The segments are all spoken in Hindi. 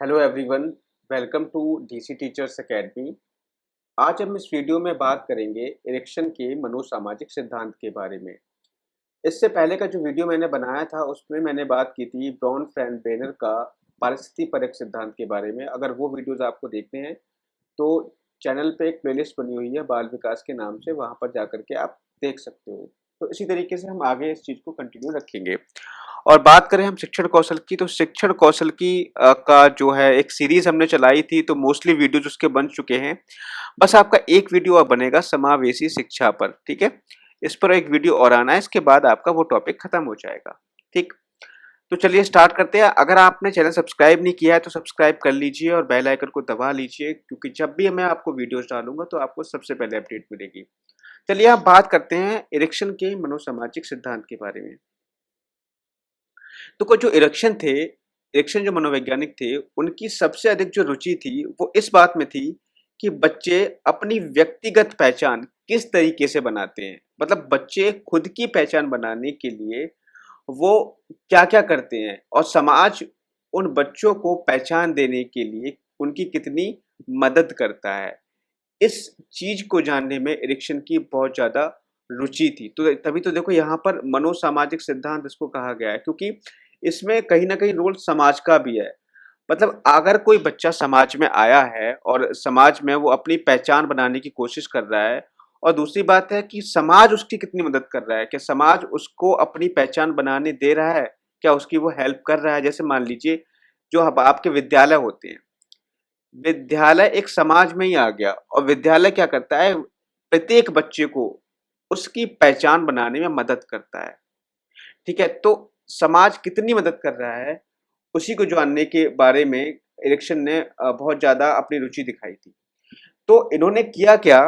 Hello everyone, welcome to DC teachers academy. आज हम इस वीडियो में बात करेंगे इरेक्शन के मनोसामाजिक सिद्धांत के बारे में। इससे पहले का जो वीडियो मैंने बनाया था उसमें मैंने बात की थी ब्राउन फ्रेंड बेनर का पारिस्थितिक परक सिद्धांत के बारे में। अगर वो वीडियोस आपको देखने हैं तो चैनल पे एक प्लेलिस्ट बनी हुई है बाल विकास के नाम से, वहाँ पर जाकर के आप देख सकते हो। तो इसी तरीके से हम आगे इस चीज़ को कंटिन्यू रखेंगे। और बात करें हम शिक्षण कौशल की, तो शिक्षण कौशल की का जो है एक सीरीज हमने चलाई थी, तो मोस्टली वीडियोज उसके बन चुके हैं। बस आपका एक वीडियो अब बनेगा समावेशी शिक्षा पर, ठीक है। इस पर एक वीडियो और आना है, इसके बाद आपका वो टॉपिक खत्म हो जाएगा। ठीक, तो चलिए स्टार्ट करते हैं। अगर आपने चैनल सब्सक्राइब नहीं किया है तो सब्सक्राइब कर लीजिए और बेल आइकन को दबा लीजिए, क्योंकि जब भी मैं आपको वीडियोस डालूंगा तो आपको सबसे पहले अपडेट मिलेगी। चलिए आप बात करते हैं इरेक्शन के मनोसामाजिक सिद्धांत के बारे में। तो कुछ जो इरेक्शन जो मनोवैज्ञानिक थे, उनकी सबसे अधिक जो रुचि थी वो इस बात में थी कि बच्चे अपनी व्यक्तिगत पहचान किस तरीके से बनाते हैं। मतलब बच्चे खुद की पहचान बनाने के लिए वो क्या-क्या करते हैं और समाज उन बच्चों को पहचान देने के लिए उनकी कितनी मदद करता है। इस चीज को जानने में इरिक्शन की बहुत ज़्यादा रुचि थी। तो तभी तो देखो यहाँ पर मनोसामाजिक सिद्धांत इसको कहा गया है, क्योंकि इसमें कहीं न कहीं रोल समाज का भी है। मतलब अगर कोई बच्चा समाज में आया है और समाज में वो अपनी पहचान बनाने की कोशिश कर रहा है, और दूसरी बात है कि समाज उसकी कितनी मदद कर रहा है, क्या समाज उसको अपनी पहचान बनाने दे रहा है? क्या उसकी वो हेल्प कर रहा है? जैसे मान लीजिए जो अब आपके विद्यालय होते हैं, विद्यालय एक समाज में ही आ गया और विद्यालय क्या करता है, प्रत्येक बच्चे को उसकी पहचान बनाने में मदद करता है। ठीक है, तो समाज कितनी मदद कर रहा है उसी को जानने के बारे में इलेक्शन ने बहुत ज्यादा अपनी रुचि दिखाई थी। तो इन्होंने किया क्या,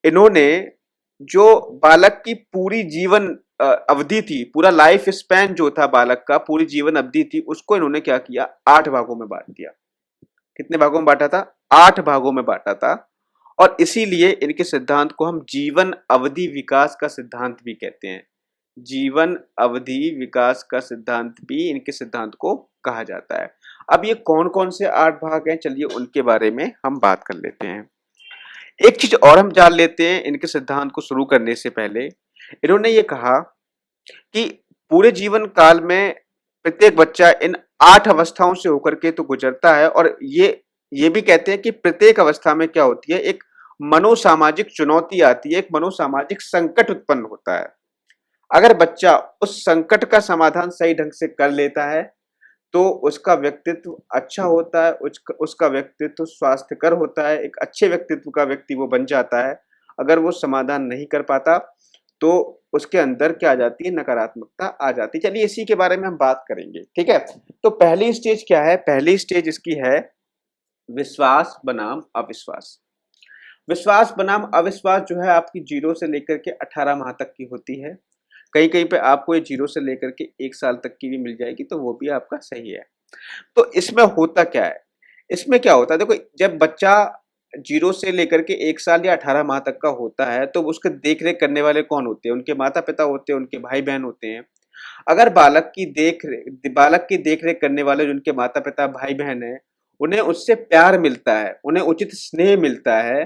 इन्होंने जो बालक की पूरी जीवन अवधि थी, पूरा लाइफ स्पैन जो था बालक का, पूरी जीवन अवधि थी, उसको इन्होंने क्या किया, 8 भागों में बांट दिया। कितने भागों में बांटा था? 8 भागों में बांटा था। और इसीलिए इनके सिद्धांत को हम जीवन अवधि विकास का सिद्धांत भी कहते हैं। जीवन अवधि विकास का सिद्धांत भी इनके सिद्धांत को कहा जाता है। अब ये कौन-कौन से 8 भाग हैं, चलिए उनके बारे में हम बात कर लेते हैं। एक चीज और हम जान लेते हैं इनके सिद्धांत को शुरू करने से पहले। इन्होंने ये कहा कि पूरे जीवन काल में प्रत्येक बच्चा इन 8 अवस्थाओं से होकर के तो गुजरता है, और ये भी कहते हैं कि प्रत्येक अवस्था में क्या होती है, एक मनोसामाजिक चुनौती आती है, एक मनोसामाजिक संकट उत्पन्न होता है। अगर बच्चा उस संकट का समाधान सही ढंग से कर लेता है तो उसका व्यक्तित्व अच्छा होता है, उसका व्यक्तित्व स्वास्थ्यकर होता है, एक अच्छे व्यक्तित्व का व्यक्ति वो बन जाता है। अगर वो समाधान नहीं कर पाता तो उसके अंदर क्या आ जाती है, नकारात्मकता आ जाती है। चलिए इसी के बारे में हम बात करेंगे, ठीक है। तो पहली स्टेज क्या है? पहली स्टेज इसकी है विश्वास बनाम अविश्वास। विश्वास बनाम अविश्वास जो है आपकी 0 से लेकर के 18 माह तक की होती है। कहीं-कहीं पे आपको ये 0 से लेकर के 1 साल तक की भी मिल जाएगी, तो वो भी आपका सही है। तो इसमें होता क्या है? इसमें क्या होता है, देखो जब बच्चा 0 से लेकर के 1 साल या 18 माह तक का होता है, तो उसके देख-रेख करने वाले कौन होते हैं? उनके माता-पिता होते हैं, उनके भाई-बहन होते हैं। अगर बालक की देख-रेख करने वाले जो उनके माता-पिता, भाई-बहन हैं, उन्हें उससे प्यार मिलता है, उन्हें उचित स्नेह मिलता है,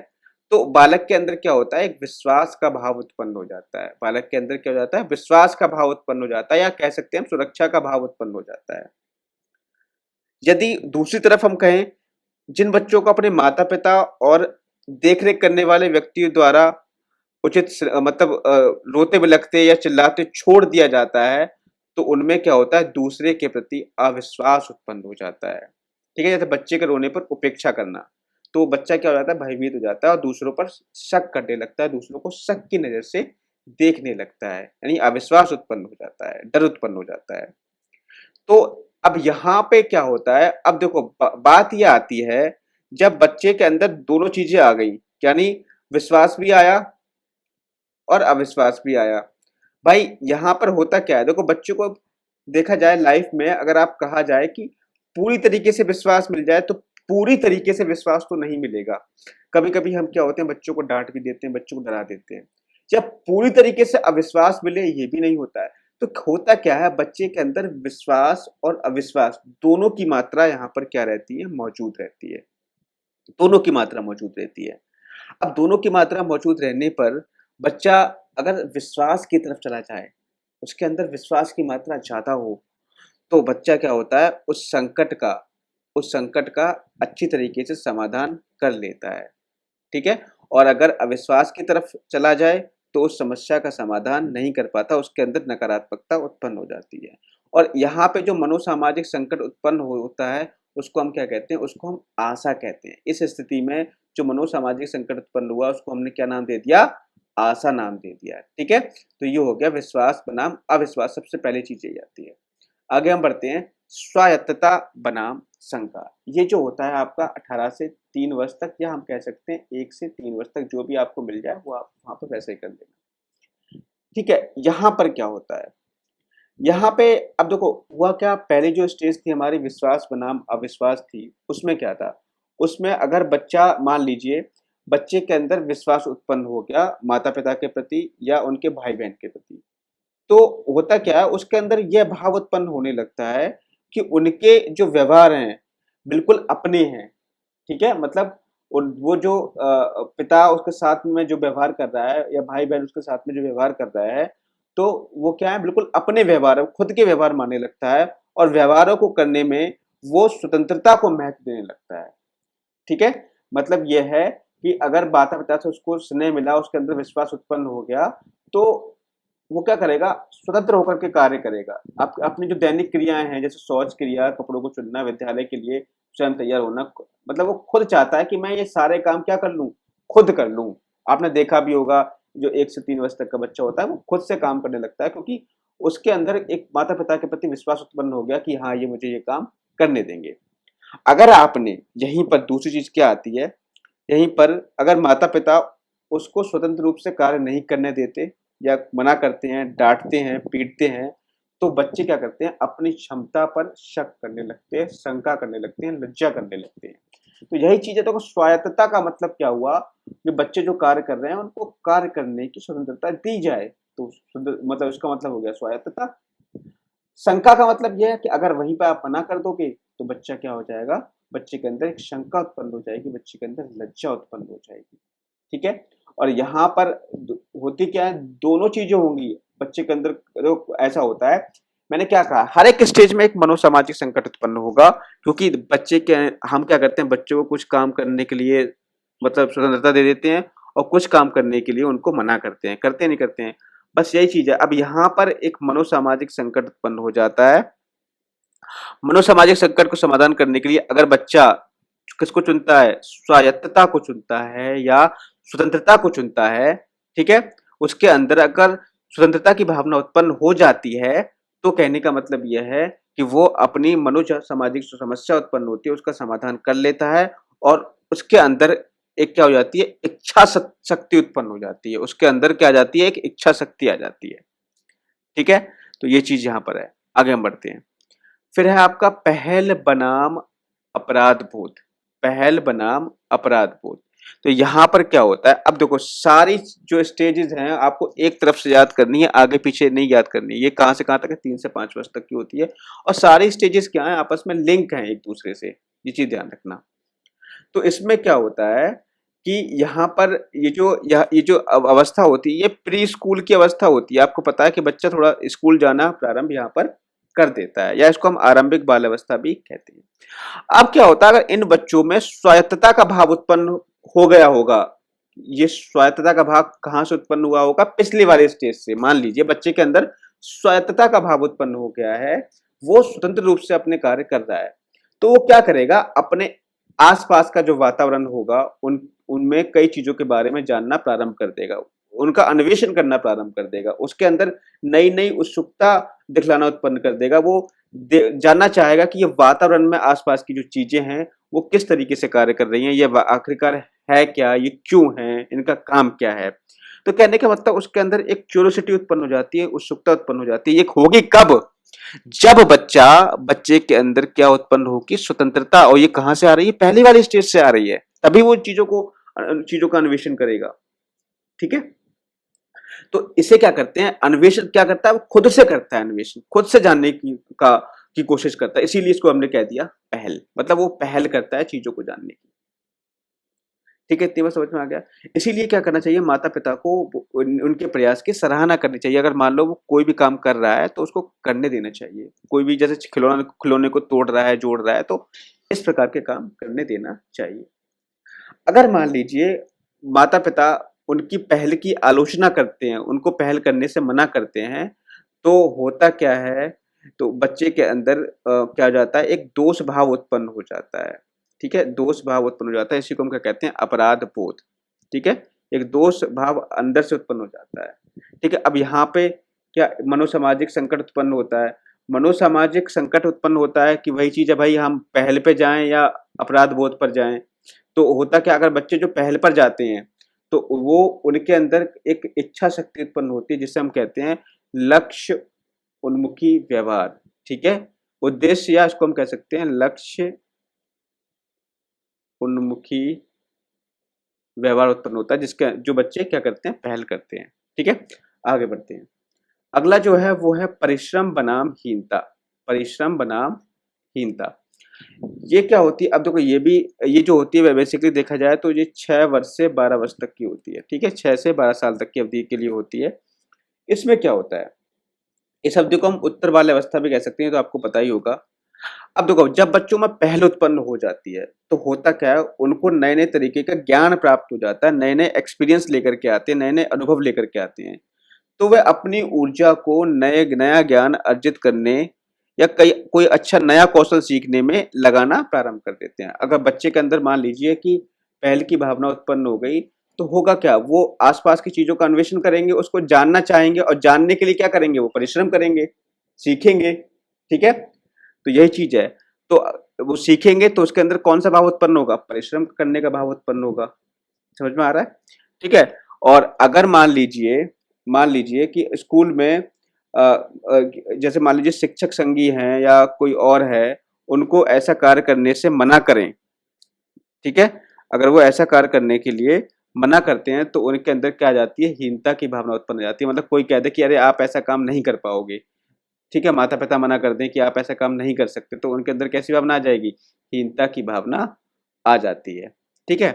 तो बालक के अंदर क्या होता है, एक विश्वास का भाव उत्पन्न हो जाता है। बालक के अंदर क्या हो जाता है, विश्वास का भाव उत्पन्न हो जाता है, या कह सकते हैं हम सुरक्षा का भाव उत्पन्न हो जाता है। यदि दूसरी तरफ हम कहें, जिन बच्चों को अपने माता-पिता और देख-रेख करने वाले व्यक्तियों द्वारा मतलब रोते-बिलखते या चिल्लाते छोड़ दिया जाता है, तो उनमें क्या होता है, दूसरे के प्रति अविश्वास उत्पन्न हो जाता है। ठीक है? जैसे बच्चे के रोने पर उपेक्षा करना, तो बच्चा क्या हो जाता है, भयभीत हो जाता है और दूसरों पर शक करने लगता है, दूसरों को शक की नज़र से देखने लगता है, यानी अविश्वास उत्पन्न हो जाता है, डर उत्पन्न हो जाता है। तो अब यहाँ पे क्या होता है, अब देखो बात ये आती है, जब बच्चे के अंदर दोनों चीजें आ गई, यानी विश्वास भी आया और अविश्वास भी आया। भाई यहाँ पर होता क्या है, देखो बच्चों को देखा जाए लाइफ में, अगर आप कहा जाए कि पूरी तरीके से विश्वास मिल जाए, तो पूरी तरीके से विश्वास तो नहीं मिलेगा। कभी कभी हम क्या होते हैं, बच्चों को डांट भी देते हैं, बच्चों को डरा देते हैं। जब पूरी तरीके से अविश्वास मिले, ये भी नहीं होता है। तो होता क्या है, बच्चे के अंदर विश्वास और अविश्वास दोनों की मात्रा यहाँ पर क्या रहती है, मौजूद रहती है। दोनों की मात्रा मौजूद रहती है। अब दोनों की मात्रा मौजूद रहने पर बच्चा अगर विश्वास की तरफ चला जाए, उसके अंदर विश्वास की मात्रा ज़्यादा हो, तो बच्चा क्या होता है, उस संकट का अच्छी तरीके से समाधान कर लेता है। ठीक है? और अगर अविश्वास की तरफ चला जाए, तो उस समस्या का समाधान नहीं कर पाता, उसके अंदर नकारात्मकता उत्पन्न हो जाती है। और यहाँ पे जो मनोसामाजिक संकट उत्पन्न होता है, उसको हम क्या कहते हैं? उसको हम आशा कहते हैं। इस स्थिति में जो मनोसामाजिक संकट उत्पन्न हुआ, उसको हमने क्या नाम दे दिया? आशा नाम दे दिया। ठीक है? तो ये हो गया विश्वास बनाम अविश्वास, सबसे पहली चीज़ यही आती है। आगे हम बढ़ते हैं, स्वायत्तता बनाम शंका। ये जो होता है आपका 18 से 3 वर्ष तक, या हम कह सकते हैं 1 से 3 वर्ष तक, जो भी आपको मिल जाए वो आप वहाँ पर वैसे ही कर देना। ठीक है? यहाँ पर क्या होता है? यहाँ पे अब देखो हुआ क्या, पहले जो स्टेज थी हमारी विश्वास बनाम अविश्वास थी, उसमें क्या था? उसमें अगर बच्चा, मान लीजिए बच्चे के अंदर विश्वास उत्पन्न हो गया माता-पिता के प्रति या उनके भाई-बहन के प्रति, तो होता क्या है, उसके अंदर यह भाव उत्पन्न होने लगता है कि उनके जो व्यवहार हैं, बिल्कुल अपने हैं। ठीक है? मतलब वो जो पिता उसके साथ में जो व्यवहार कर रहा है या भाई-बहन उसके साथ में जो व्यवहार कर रहा है, तो वो क्या है, बिल्कुल अपने व्यवहार है, खुद के व्यवहार मानने लगता है और व्यवहारों को करने में वो स्वतंत्रता को महत्व देने लगता है। ठीक है? मतलब ये है कि अगर माता-पिता से उसको स्नेह मिला, उसके अंदर विश्वास उत्पन्न हो गया, तो वो क्या करेगा, स्वतंत्र होकर के कार्य करेगा। आप अपनी जो दैनिक क्रियाएँ हैं, जैसे शौच क्रिया, कपड़ों को चुनना, विद्यालय के लिए स्वयं तैयार होना, मतलब वो खुद चाहता है कि मैं ये सारे काम क्या कर लूँ, खुद कर लूँ। आपने देखा भी होगा, जो 1 से 3 वर्ष तक का बच्चा होता है, वो खुद से काम करने लगता है, क्योंकि उसके अंदर एक माता-पिता के प्रति विश्वास उत्पन्न हो गया कि हाँ, ये मुझे ये काम करने देंगे। अगर आपने यहीं पर दूसरी चीज़ क्या आती है, यहीं पर अगर माता-पिता उसको स्वतंत्र रूप से कार्य नहीं करने देते या मना करते हैं, डाँटते हैं, पीटते हैं, तो बच्चे क्या करते हैं, अपनी क्षमता पर शक करने लगते हैं, शंका करने लगते हैं, लज्जा करने लगते हैं। तो यही चीज़ है, देखो स्वायत्तता का मतलब क्या हुआ, कि बच्चे जो कार्य कर रहे हैं, उनको कार्य करने की स्वतंत्रता दी जाए, तो मतलब उसका मतलब हो गया स्वायत्तता। शंका का मतलब ये है कि अगर वहीं पे आप मना कर दोगे, तो बच्चा क्या हो जाएगा, बच्चे के अंदर एक शंका उत्पन्न हो जाएगी, बच्चे के अंदर लज्जा उत्पन्न हो जाएगी। ठीक है? और यहाँ पर होती क्या है, दोनों चीजें होंगी बच्चे के अंदर। ऐसा होता है, मैंने क्या कहा, हर एक स्टेज में एक मनोसामाजिक संकट उत्पन्न होगा, क्योंकि बच्चे के, हम क्या करते हैं, बच्चों को कुछ काम करने के लिए मतलब स्वतंत्रता दे देते हैं और कुछ काम करने के लिए उनको मना करते हैं, करते नहीं करते हैं, बस यही चीज है। अब यहाँ पर एक मनोसामाजिक संकट उत्पन्न हो जाता है। मनोसामाजिक संकट को समाधान करने के लिए अगर बच्चा किसको चुनता है, स्वायत्तता को चुनता है या स्वतंत्रता को चुनता है, ठीक है, उसके अंदर अगर स्वतंत्रता की भावना उत्पन्न हो जाती है, तो कहने का मतलब यह है कि वो अपनी मनोसामाजिक जो समस्या उत्पन्न होती है उसका समाधान कर लेता है, और उसके अंदर एक क्या हो जाती है, इच्छा शक्ति उत्पन्न हो जाती है, उसके अंदर क्या आ जाती है, एक इच्छा शक्ति आ जाती है। ठीक है? तो ये चीज यहाँ पर है। आगे हम बढ़ते हैं। फिर है आपका पहल बनाम अपराध बोध। पहल बनाम अपराध बोध। तो यहाँ पर क्या होता है, अब देखो सारी जो स्टेजेस हैं आपको एक तरफ से याद करनी है, आगे पीछे नहीं याद करनी है। ये कहाँ से कहाँ तक है, 3 से 5 वर्ष तक की होती है, और सारी स्टेजेस क्या है, आपस में लिंक हैं एक दूसरे से, ये चीज ध्यान रखना। तो इसमें क्या होता है कि यहाँ पर ये जो अवस्था होती है, ये प्री स्कूल की अवस्था होती है। आपको पता है कि बच्चा थोड़ा स्कूल जाना प्रारंभ यहाँ पर कर देता है, या इसको हम आरंभिक बाल अवस्था भी कहते हैं। अब क्या होता है, अगर इन बच्चों में स्वायत्तता का भाव उत्पन्न हो गया होगा, ये स्वायत्तता का भाव कहाँ से उत्पन्न हुआ होगा, पिछले वाले स्टेज से। मान लीजिए बच्चे के अंदर स्वायत्तता का भाव उत्पन्न हो गया है, वो स्वतंत्र रूप से अपने कार्य कर रहा है, तो वो क्या करेगा, अपने आसपास का जो वातावरण होगा उनमें कई चीजों के बारे में जानना प्रारंभ कर देगा, उनका अन्वेषण करना प्रारंभ कर देगा, उसके अंदर नई नई उत्सुकता दिखलाना उत्पन्न कर देगा। वो जानना चाहेगा कि ये वातावरण में आसपास की जो चीजें हैं वो किस तरीके से कार्य कर रही हैं, ये आखिरकार है क्या, ये क्यों है, इनका काम क्या है। तो कहने का मतलब उसके अंदर एक क्यूरियोसिटी उत्पन्न हो जाती है, उत्सुकता उत्पन्न हो जाती है। ये होगी कब, जब बच्चे के अंदर क्या उत्पन्न होगी, स्वतंत्रता। और ये कहां से आ रही है, पहली वाली स्टेज से आ रही है, तभी वो चीजों का अन्वेषण करेगा। ठीक है? तो इसे क्या करते हैं, अन्वेषण क्या करता है, वो खुद से करता है, अन्वेषण खुद से जानने की कोशिश करता है, इसीलिए इसको हमने कह दिया पहल, मतलब वो पहल करता है चीजों को जानने की। ठीक है, इतनी बात समझ में आ गया। इसीलिए क्या करना चाहिए, माता पिता को उनके प्रयास की सराहना करनी चाहिए। अगर मान लो वो कोई भी काम कर रहा है तो उसको करने देना चाहिए। कोई भी जैसे खिलौने को तोड़ रहा है, जोड़ रहा है, तो इस प्रकार के काम करने देना चाहिए। अगर मान लीजिए माता पिता उनकी पहल की आलोचना करते हैं, उनको पहल करने से मना करते हैं, तो होता क्या है, तो बच्चे के अंदर क्या हो जाता है, एक दोष भाव उत्पन्न हो जाता है। ठीक है, दोष भाव उत्पन्न हो जाता है, इसी को हम क्या कहते हैं, अपराध बोध। ठीक है, एक दोष भाव अंदर से उत्पन्न हो जाता है। ठीक है, अब यहाँ पे क्या मनोसामाजिक संकट उत्पन्न होता है। मनोसामाजिक संकट उत्पन्न होता है कि वही चीज है भाई, हम पहल पे जाएं या अपराध बोध पर जाएं। तो होता क्या, अगर बच्चे जो पहल पर जाते हैं तो वो उनके अंदर एक इच्छा शक्ति उत्पन्न होती है, जिसे हम कहते हैं लक्ष्य उन्मुखी व्यवहार। ठीक है, उद्देश्य, या इसको हम कह सकते हैं लक्ष्य उन्मुखी व्यवहार उत्पन्न होता है, जिसके जो बच्चे क्या करते हैं, पहल करते हैं। ठीक है, आगे बढ़ते हैं। अगला जो है वो है परिश्रम बनाम हीनता। परिश्रम बनाम हीनता, ये क्या होती है, अब देखो ये जो होती है बेसिकली देखा जाए तो ये 6 वर्ष से 12 वर्ष तक की होती है। ठीक है, 6 से 12 साल तक की अवधि के लिए होती है। इसमें क्या होता है, इस अवधि को हम उत्तर बाल अवस्था भी कह सकते हैं, तो आपको पता ही होगा। अब देखो, जब बच्चों में पहल उत्पन्न हो जाती है तो होता क्या है, उनको नए नए तरीके का ज्ञान प्राप्त हो जाता है, नए नए एक्सपीरियंस लेकर के आते हैं, नए नए अनुभव लेकर के आते हैं। तो वे अपनी ऊर्जा को नया ज्ञान अर्जित करने या कोई अच्छा नया कौशल सीखने में लगाना प्रारंभ कर देते हैं। अगर बच्चे के अंदर मान लीजिए कि पहल की भावना उत्पन्न हो गई, तो होगा क्या, वो आसपास की चीजों का अन्वेषण करेंगे, उसको जानना चाहेंगे, और जानने के लिए क्या करेंगे, वो परिश्रम करेंगे, सीखेंगे। ठीक है, तो यही चीज है। तो वो सीखेंगे तो उसके अंदर कौन सा भाव उत्पन्न होगा, परिश्रम करने का भाव उत्पन्न होगा। समझ में आ रहा है? ठीक है, और अगर मान लीजिए कि स्कूल में जैसे मान लीजिए शिक्षक संगी हैं या कोई और है, उनको ऐसा कार्य करने से मना करें। ठीक है, अगर वो ऐसा कार्य करने के लिए मना करते हैं तो उनके अंदर क्या आ जाती है, हीनता की भावना उत्पन्न हो जाती है। मतलब कोई कह दे कि अरे आप ऐसा काम नहीं कर पाओगे, ठीक है, माता पिता मना कर दें कि आप ऐसा काम नहीं कर सकते, तो उनके अंदर कैसी भावना आ जाएगी, हीनता की भावना आ जाती है। ठीक है,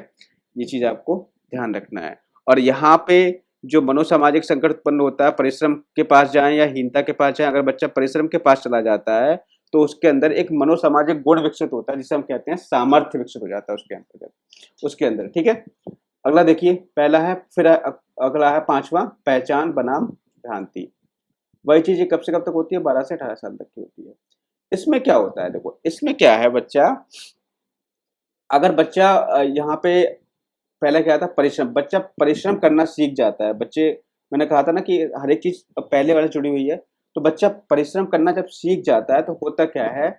ये चीज आपको ध्यान रखना है। और यहाँ पे जो मनोसामाजिक संकट उत्पन्न होता है, परिश्रम के पास जाएं या हीनता के पास जाएं, अगर बच्चा परिश्रम के पास चला जाता है तो उसके अंदर एक मनोसामाजिक गुण विकसित होता है, जिसे हम कहते हैं सामर्थ्य विकसित हो जाता है उसके अंदर। ठीक है, अगला देखिए, पहला है, फिर अगला है 5वां, पहचान बनाम भ्रांति। वही चीज कब से कब तक होती है, 12 से 18 साल तक की होती है। इसमें क्या होता है, देखो इसमें क्या है, अगर बच्चा यहाँ पे पहले क्या था, परिश्रम, बच्चा परिश्रम करना सीख जाता है। बच्चे, मैंने कहा था ना कि हर एक चीज पहले वाले जुड़ी हुई है। तो बच्चा परिश्रम करना जब सीख जाता है तो होता क्या है,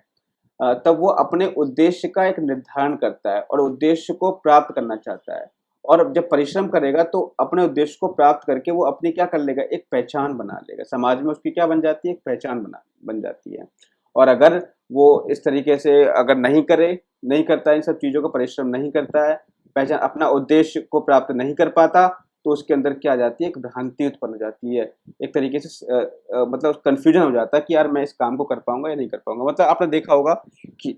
तब वो अपने उद्देश्य का एक निर्धारण करता है और उद्देश्य को प्राप्त करना चाहता है। और जब परिश्रम करेगा तो अपने उद्देश्य को प्राप्त करके वो अपनी क्या कर लेगा, एक पहचान बना लेगा, समाज में उसकी क्या बन जाती है, एक पहचान बन जाती है। और अगर वो इस तरीके से अगर नहीं करता, इन सब चीजों का परिश्रम नहीं करता है, पहचान, अपना उद्देश्य को प्राप्त नहीं कर पाता, तो उसके अंदर क्या आ जाती है, एक भ्रांति उत्पन्न हो जाती है। एक तरीके से मतलब कंफ्यूजन हो जाता है कि यार मैं इस काम को कर पाऊंगा या नहीं कर पाऊंगा। मतलब आपने देखा होगा कि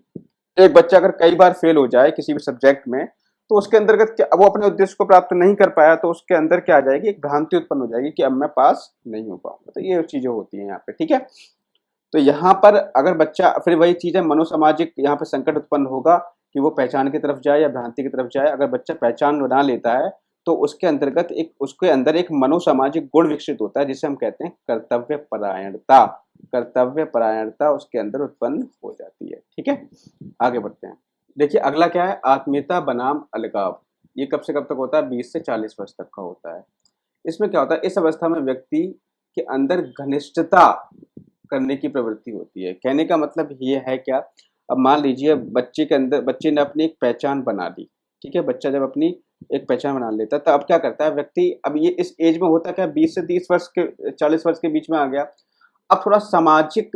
एक बच्चा अगर कई बार फेल हो जाए किसी भी सब्जेक्ट में, तो उसके अंतर्गत क्या, वो अपने उद्देश्य को प्राप्त नहीं कर पाया, तो उसके अंदर क्या आ जाएगी, एक भ्रांति उत्पन्न हो जाएगी कि अब मैं पास नहीं हो पाऊंगा। तो ये चीजें होती हैं यहाँ पे। ठीक है, तो यहाँ पर अगर बच्चा, फिर वही चीज है, मनोसामाजिक यहाँ पे संकट उत्पन्न होगा कि वो पहचान की तरफ जाए या भ्रांति की तरफ जाए। अगर बच्चा पहचान बना लेता है तो उसके अंतर्गत उसके अंदर एक मनोसामाजिक गुण विकसित होता है, जिसे हम कहते हैं कर्तव्य परायणता। कर्तव्य परायणता उसके अंदर उत्पन्न हो जाती है। ठीक है, आगे बढ़ते हैं। देखिए अगला क्या है, आत्मीयता बनाम अलगाव। ये कब से कब तक होता है, 20 से 40 वर्ष तक का होता है। इसमें क्या होता है, इस अवस्था में व्यक्ति के अंदर घनिष्ठता करने की प्रवृत्ति होती है। कहने का मतलब ये है क्या, अब मान लीजिए बच्चे ने अपनी एक पहचान बना ली। ठीक है, बच्चा जब अपनी एक पहचान बना लेता है तो अब क्या करता है व्यक्ति, अब ये इस एज में होता क्या, 20 से 30 वर्ष के 40 वर्ष के बीच में आ गया। अब थोड़ा सामाजिक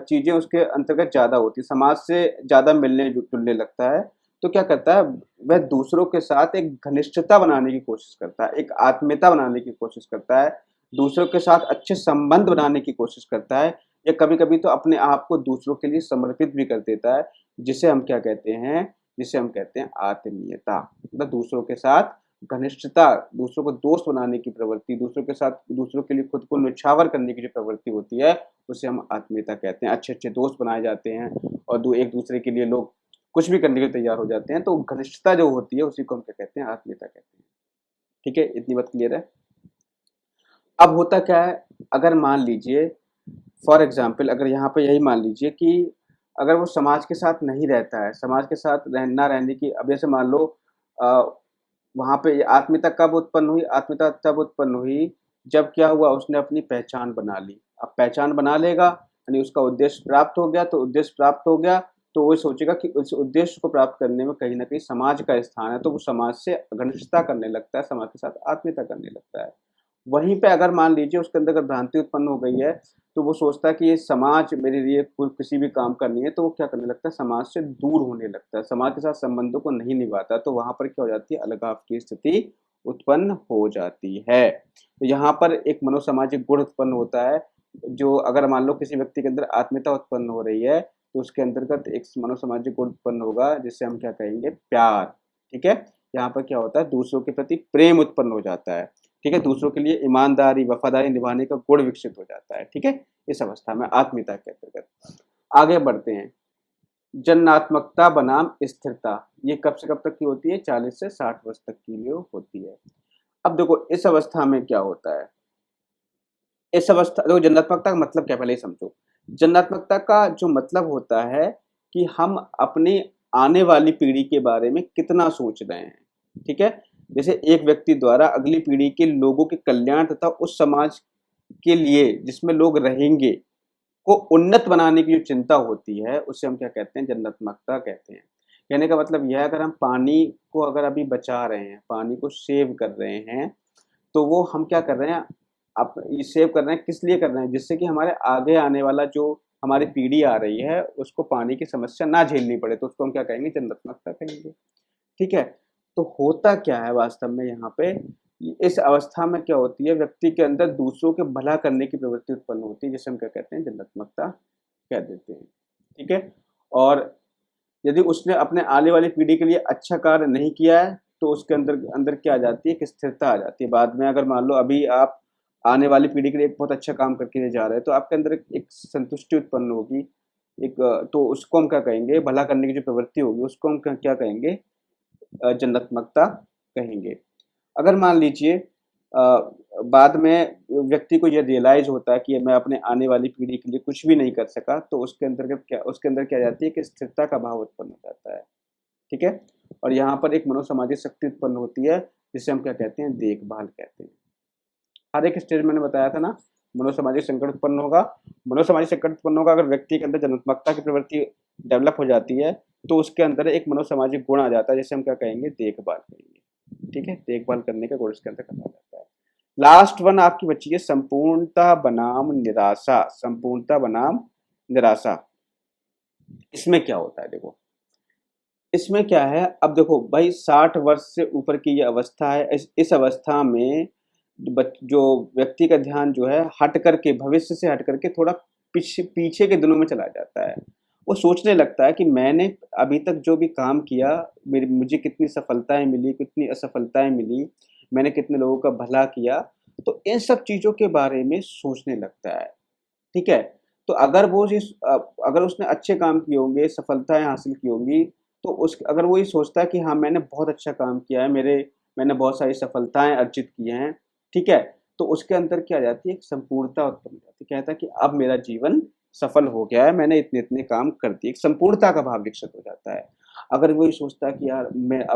चीजें उसके अंतर्गत ज्यादा होती है, समाज से ज्यादा मिलने जुलने लगता है। तो क्या करता है, वह दूसरों के साथ एक घनिष्ठता बनाने की कोशिश करता है, एक आत्मीयता बनाने की कोशिश करता है, दूसरों के साथ अच्छे संबंध बनाने की कोशिश करता है, या कभी-कभी तो अपने आप को दूसरों के लिए समर्पित भी कर देता है, जिसे हम क्या कहते हैं, जिसे हम कहते हैं आत्मीयता। मतलब दूसरों के साथ घनिष्ठता, दूसरों को दोस्त बनाने की प्रवृत्ति, दूसरों के साथ दूसरों के लिए खुद को न्यौछावर करने की जो प्रवृत्ति होती है, उसे हम आत्मीयता कहते हैं। अच्छे-अच्छे दोस्त बनाए जाते हैं और एक दूसरे के लिए लोग कुछ भी करने के लिए तैयार हो जाते हैं, तो घनिष्ठता जो होती है उसी को हम क्या कहते हैं, आत्मीयता कहते हैं। ठीक है, इतनी बात क्लियर है। अब होता क्या है, अगर मान लीजिए फॉर एग्जाम्पल, अगर यहाँ पे यही मान लीजिए कि अगर वो समाज के साथ नहीं रहता है, समाज के साथ ना रहने की, अब जैसे मान लो अ, वहाँ पे आत्मीयता कब उत्पन्न हुई, आत्मीयता तब उत्पन्न हुई जब क्या हुआ, उसने अपनी पहचान बना ली। अब पहचान बना लेगा यानी उसका उद्देश्य प्राप्त हो गया, तो उद्देश्य प्राप्त हो गया तो वो सोचेगा कि उस उद्देश्य को प्राप्त करने में कहीं न कहीं समाज का स्थान है, तो वो समाज से घनिष्ठता करने लगता है, समाज के साथ आत्मीयता करने लगता है। वहीं पे अगर मान लीजिए उसके अंदर अगर भ्रांति उत्पन्न हो गई है, तो वो सोचता है कि ये समाज मेरे लिए कोई किसी भी काम का नहीं है, तो वो क्या करने लगता है, समाज से दूर होने लगता है, समाज के साथ संबंधों को नहीं निभाता, तो वहाँ पर क्या हो जाती है, अलगाव की स्थिति उत्पन्न हो जाती है। तो यहाँ पर एक मनोसामाजिक गुण उत्पन्न होता है, जो अगर मान लो किसी व्यक्ति के अंदर आत्मीयता उत्पन्न हो रही है, तो उसके अंतर्गत एक मनोसामाजिक गुण उत्पन्न होगा, जिसे हम क्या कहेंगे, प्यार। ठीक है? यहाँ पर क्या होता है, दूसरों के प्रति प्रेम उत्पन्न हो जाता है। ठीक है, दूसरों के लिए ईमानदारी, वफादारी निभाने का गुण विकसित हो जाता है। ठीक है, इस अवस्था में आत्मीयता के अंतर्गत आगे बढ़ते हैं। जन्मात्मकता बनाम स्थिरता, ये कब से कब तक की होती है, 40 से 60 वर्ष तक की लिए होती है। अब देखो इस अवस्था में क्या होता है, इस अवस्था देखो, जन्मात्मकता का मतलब क्या है, पहले ही समझो। जन्मात्मकता का जो मतलब होता है कि हम अपनी आने वाली पीढ़ी के बारे में कितना सोच रहे हैं। ठीक है, जैसे एक व्यक्ति द्वारा अगली पीढ़ी के लोगों के कल्याण तथा उस समाज के लिए जिसमें लोग रहेंगे को उन्नत बनाने की जो चिंता होती है, उसे हम क्या कहते हैं, जन्मात्मकता कहते हैं। कहने का मतलब यह है, अगर हम पानी को अगर अभी बचा रहे हैं, पानी को सेव कर रहे हैं, तो वो हम क्या कर रहे हैं, आप ये सेव कर रहे हैं, किस लिए कर रहे हैं, जिससे कि हमारे आगे आने वाला जो हमारी पीढ़ी आ रही है, उसको पानी की समस्या ना झेलनी पड़े, तो उसको हम क्या कहेंगे, जन्मात्मकता कहेंगे। ठीक है, तो होता क्या है वास्तव में यहाँ पे, इस अवस्था में क्या होती है, व्यक्ति के अंदर दूसरों के भला करने की प्रवृत्ति उत्पन्न होती है, जिसे हम क्या कहते हैं, जन्मात्मकता कह देते हैं। ठीक है, और यदि उसने अपने आने वाली पीढ़ी के लिए अच्छा कार्य नहीं किया है, तो उसके अंदर अंदर क्या आ जाती है, एक स्थिरता आ जाती है। बाद में अगर मान लो अभी आप आने वाली पीढ़ी के लिए एक बहुत अच्छा काम करके जा रहे हैं, तो आपके अंदर एक संतुष्टि उत्पन्न होगी, तो उसको हम क्या कहेंगे, भला करने की जो प्रवृत्ति होगी, उसको हम क्या कहेंगे, जन्मात्मकता कहेंगे। अगर मान लीजिए बाद में व्यक्ति को ये रियलाइज़ होता है कि मैं अपने आने वाली पीढ़ी के लिए कुछ भी नहीं कर सका, तो उसके अंदर क्या आ जाती है कि स्थिरता का भाव उत्पन्न हो जाता है। ठीक है? और यहाँ पर एक मनोसामाजिक शक्ति उत्पन्न होती है, जिसे हम क्या कहते हैं, देखभाल कहते हैं। हर एक स्टेज मैंने बताया था ना, मनोसामाजिक संकट उत्पन्न होगा। मनोसामाजिक संकट उत्पन्न होगा अगर व्यक्ति के अंदर जन्मात्मकता की प्रवृत्ति डेवलप हो जाती है, तो उसके अंदर एक मनोसामाजिक गुण आ जाता है, जिसे हम क्या कहेंगे, देखभाल कहेंगे। ठीक है, देखभाल करने का गुण इसके अंदर कहा जाता है। लास्ट वन आपकी बची है, संपूर्णता बनाम निराशा। संपूर्णता बनाम निराशा, इसमें क्या होता है, देखो इसमें क्या है, अब देखो भाई 60 वर्ष से ऊपर की ये अवस्था है, इस अवस्था में जो व्यक्ति का ध्यान जो है हट करके, भविष्य से हट करके थोड़ा पीछे के दिनों में चला जाता है। वो सोचने लगता है कि मैंने अभी तक जो भी काम किया, मुझे कितनी सफलताएं मिली, कितनी असफलताएं मिली, मैंने कितने लोगों का भला किया, तो इन सब चीज़ों के बारे में सोचने लगता है। ठीक है? तो अगर उसने अच्छे काम किए होंगे, सफलताएँ हासिल की होंगी, तो अगर वो ये सोचता है कि हाँ, मैंने बहुत अच्छा काम किया है, मैंने बहुत सारी सफलताएँ अर्जित की हैं, ठीक है? तो उसके अंदर क्या आ जाती है, एक संपूर्णता उत्पन्न हो जाती है। कहता है कि अब मेरा जीवन सफल हो गया है, मैंने इतने-इतने काम कर दिए, एक संपूर्णता का भाव विकसित हो जाता है। अगर वो ये सोचता है कि यार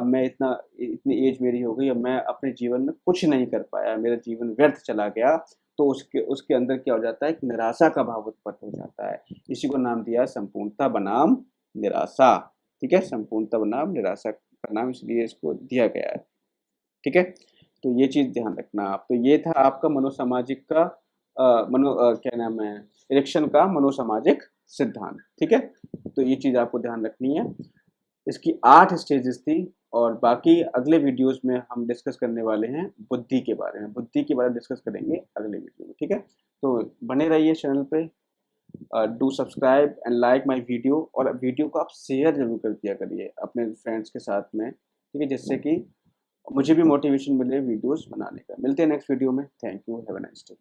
मैं इतनी एज मेरी हो गई, अब मैं अपने जीवन में कुछ नहीं कर पाया, मेरा जीवन व्यर्थ चला गया, तो उसके उसके अंदर क्या हो जाता है, एक निराशा का भाव उत्पन्न हो जाता है। इसी को नाम दिया है संपूर्णता बनाम निराशा। ठीक है, संपूर्णता बनाम निराशा का नाम इसलिए इसको दिया गया है। ठीक है, तो ये चीज़ ध्यान रखना आप। तो ये था आपका मनोसामाजिक का क्या नाम है, इरेक्शन का मनोसामाजिक सिद्धांत। ठीक है, तो ये चीज़ आपको ध्यान रखनी है। इसकी 8 स्टेजेस थी और बाकी अगले वीडियोस में हम डिस्कस करने वाले हैं बुद्धि के बारे में। बुद्धि के बारे में डिस्कस करेंगे अगले वीडियो में, ठीक है? तो बने रहिए चैनल पे, do subscribe and like my video, और वीडियो को आप शेयर ज़रूर कर दिया करिए अपने फ्रेंड्स के साथ में, ठीक है? जिससे कि मुझे भी मोटिवेशन मिले वीडियोस बनाने का। मिलते हैं नेक्स्ट वीडियो में। Thank you, have a nice day.